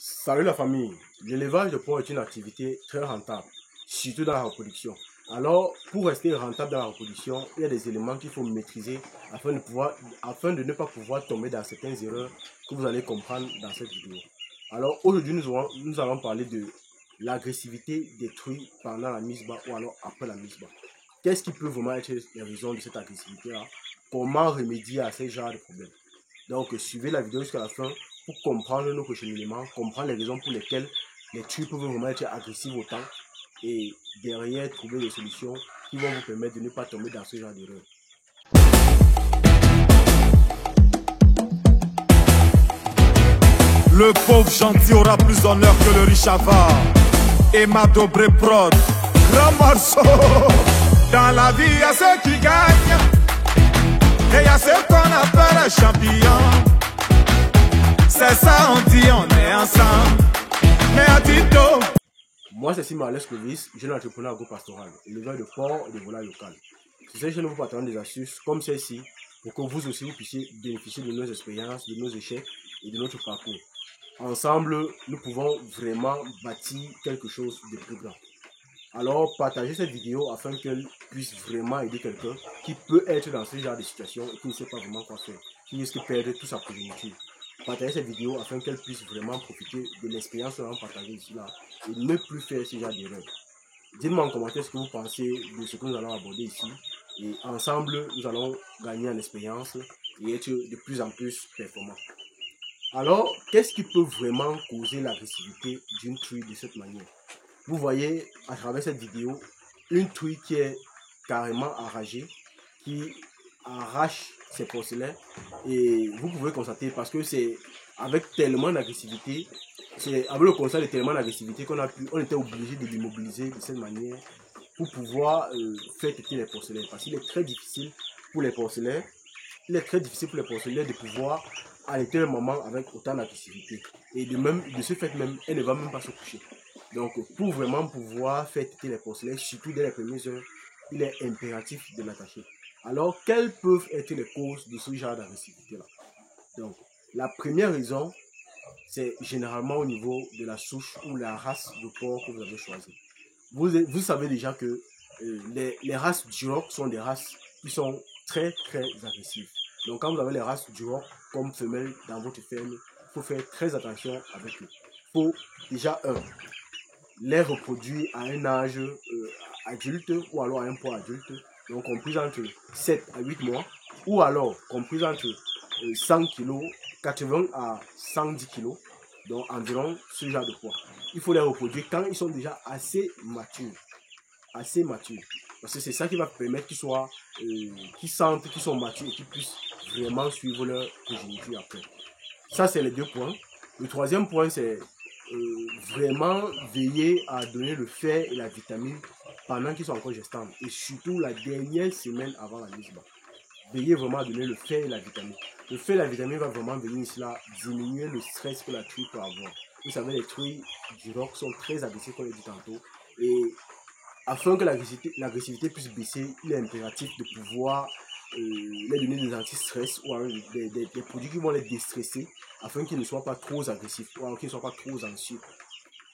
Salut la famille, l'élevage de porc est une activité très rentable, surtout dans la reproduction. Alors, pour rester rentable dans la reproduction, il y a des éléments qu'il faut maîtriser afin de ne pas pouvoir tomber dans certaines erreurs que vous allez comprendre dans cette vidéo. Alors, aujourd'hui, nous allons parler de l'agressivité des truies pendant la mise bas ou alors après la mise bas. Qu'est-ce qui peut vraiment être les raisons de cette agressivité-là? Comment remédier à ces genres de problèmes? Donc, suivez la vidéo jusqu'à la fin pour comprendre nos cheminements, comprendre les raisons pour lesquelles les truies peuvent vraiment être agressives autant et derrière trouver des solutions qui vont vous permettre de ne pas tomber dans ce genre d'erreur. Le pauvre gentil aura plus d'honneur que le riche avare. Et ma dobré prod, grand morceau. Dans la vie, il y a ceux qui gagnent et il y a ceux qu'on appelle les champions. C'est ça, on dit, on est ensemble. Mais à Tito. Moi, c'est Simon Clovis, jeune entrepreneur agro-pastoral, éleveur de porc et de volailles locales. Sur cette chaîne, nous vous partagons des astuces comme celle-ci pour que vous aussi vous puissiez bénéficier de nos expériences, de nos échecs et de notre parcours. Ensemble, nous pouvons vraiment bâtir quelque chose de plus grand. Alors, partagez cette vidéo afin qu'elle puisse vraiment aider quelqu'un qui peut être dans ce genre de situation et qui ne sait pas vraiment quoi faire, qui risque de perdre toute sa progéniture. Partagez cette vidéo afin qu'elle puisse vraiment profiter de l'expérience que nous avons partagée ici là et ne plus faire ce genre d'erreur. Dites-moi en commentaire ce que vous pensez de ce que nous allons aborder ici et ensemble, nous allons gagner en expérience et être de plus en plus performants. Alors, qu'est-ce qui peut vraiment causer l'agressivité d'une truie de cette manière? Vous voyez à travers cette vidéo une truie qui est carrément enragée, qui arrache ses porcelets et vous pouvez constater parce que c'est avec tellement d'agressivité, c'est avec le constat de tellement d'agressivité on était obligé de l'immobiliser de cette manière pour pouvoir faire têter les porcelets parce qu'il est très difficile pour les porcelets, de pouvoir allaiter un maman avec autant d'agressivité et de ce fait même, elle ne va même pas se coucher. Donc, pour vraiment pouvoir faire têter les porcelets, surtout dès les premières heures, il est impératif de l'attacher. Alors, quelles peuvent être les causes de ce genre d'agressivité-là? Donc, la première raison, c'est généralement au niveau de la souche ou la race de porc que vous avez choisi. Vous savez déjà que les races Duroc sont des races qui sont très agressives. Donc, quand vous avez les races Duroc comme femelles dans votre ferme, il faut faire très attention avec eux. Il faut déjà, les reproduire à un âge adulte ou alors à un poids adulte, donc compris entre 7 à 8 mois, ou alors compris entre 100 kg, 80 à 110 kg, donc environ ce genre de poids. Il faut les reproduire quand ils sont déjà assez matures, parce que c'est ça qui va permettre qu'ils sentent qu'ils sont matures et qu'ils puissent vraiment suivre leur progéniture après. Ça, c'est les deux points. Le troisième point, c'est vraiment veiller à donner le fer et la vitamine pendant qu'ils sont encore gestants et surtout la dernière semaine avant la mise bas. Veillez vraiment à donner le fer et la vitamine. Le fer et la vitamine va vraiment venir ici là diminuer le stress que la truie peut avoir. Vous savez, les truies Duroc sont très agressives comme je l'ai dit tantôt et afin que l'agressivité puisse baisser, il est impératif de pouvoir les donner des anti-stress ou des produits qui vont les déstresser afin qu'ils ne soient pas trop agressifs ou qu'ils ne soient pas trop anxieux.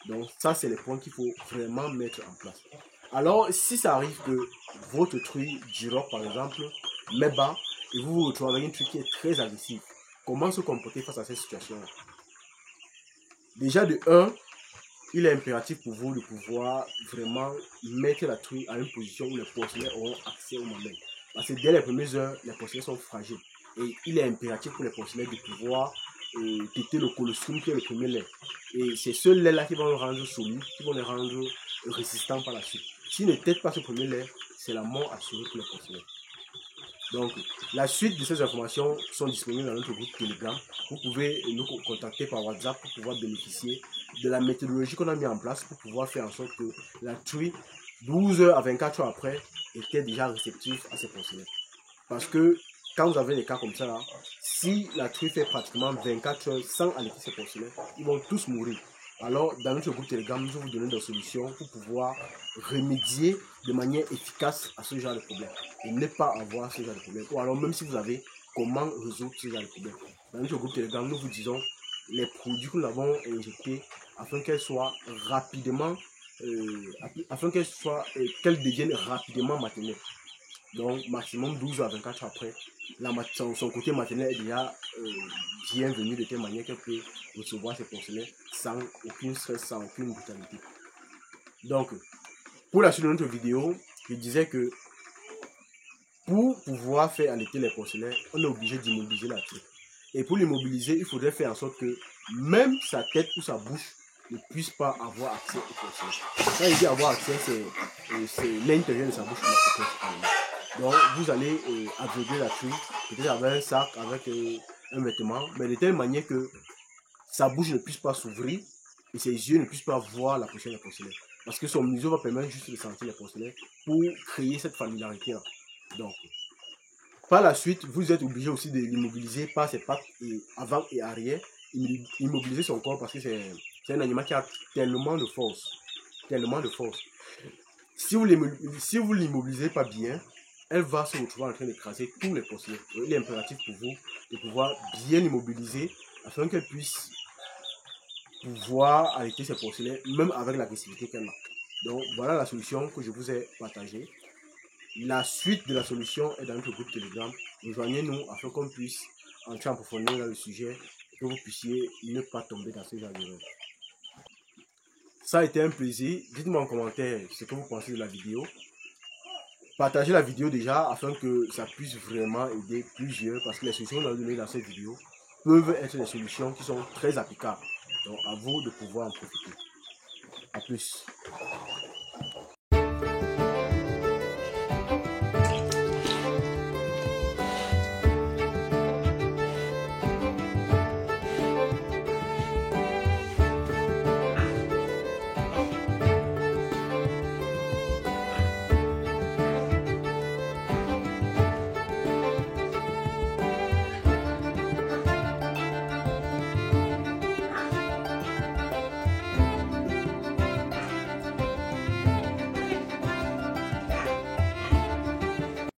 Donc ça, c'est les points qu'il faut vraiment mettre en place. Alors, si ça arrive que votre truie Duroc, par exemple, met bas et vous vous retrouvez avec une truie qui est très agressive, comment se comporter face à cette situation-là? Déjà de 1, il est impératif pour vous de pouvoir vraiment mettre la truie à une position où les porcelets auront accès aux mamelles. Parce que dès les premières heures, les porcelets sont fragiles. Et il est impératif pour les porcelets de pouvoir têter le colostrum qui est le premier lait. Et c'est ce lait-là qui va les rendre solides, qui vont les rendre résistants par la suite. S'ils ne têtent pas ce premier lait, c'est la mort assurée pour les porcelets. Donc, la suite de ces informations sont disponibles dans notre groupe Telegram. Vous pouvez nous contacter par WhatsApp pour pouvoir bénéficier de la méthodologie qu'on a mis en place pour pouvoir faire en sorte que la truie, 12 heures à 24 heures après, était déjà réceptive à ces porcelets. Parce que quand vous avez des cas comme ça, là, si la truie fait pratiquement 24 heures sans allaiter ses porcelets, ils vont tous mourir. Alors, dans notre groupe Telegram, nous allons vous donner des solutions pour pouvoir remédier de manière efficace à ce genre de problème et ne pas avoir ce genre de problème. Ou alors, même si vous avez, comment résoudre ce genre de problème. Dans notre groupe Telegram, nous vous disons les produits que nous avons injectés afin qu'elles soient rapidement, qu'elles deviennent rapidement maternelles. Donc, maximum 12 à 24 après, son côté maternel est déjà bienvenu de telle manière qu'elle peut recevoir ses porcelains sans aucun stress, sans aucune brutalité. Donc, pour la suite de notre vidéo, je disais que pour pouvoir faire allaiter les porcelains, on est obligé d'immobiliser la tête. Et pour l'immobiliser, il faudrait faire en sorte que même sa tête ou sa bouche ne puisse pas avoir accès au porcelain. Quand il dit avoir accès, c'est l'intérieur de sa bouche. Donc, vous allez aveugler la truie, peut-être avec un sac, avec un vêtement, mais de telle manière que sa bouche ne puisse pas s'ouvrir et ses yeux ne puissent pas voir la prochaine porcelain. Parce que son museau va permettre juste de sentir les porcelains pour créer cette familiarité-là. Donc, par la suite, vous êtes obligé aussi de l'immobiliser par ses pattes avant et arrière. Immobiliser son corps parce que c'est un animal qui a tellement de force. Tellement de force. Si vous ne l'immobilisez pas bien, elle va se retrouver en train d'écraser tous les porcelains. Il est impératif pour vous de pouvoir bien l'immobiliser afin qu'elle puisse pouvoir allaiter ses porcelains, même avec l'agressivité qu'elle a. Donc voilà la solution que je vous ai partagée. La suite de la solution est dans notre groupe Telegram. Rejoignez-nous afin qu'on puisse entrer en profondeur dans le sujet et que vous puissiez ne pas tomber dans ce genre d'erreur. Ça a été un plaisir. Dites-moi en commentaire ce que vous pensez de la vidéo. Partagez la vidéo déjà afin que ça puisse vraiment aider plusieurs parce que les solutions que nous avons données dans cette vidéo peuvent être des solutions qui sont très applicables. Donc à vous de pouvoir en profiter. A plus.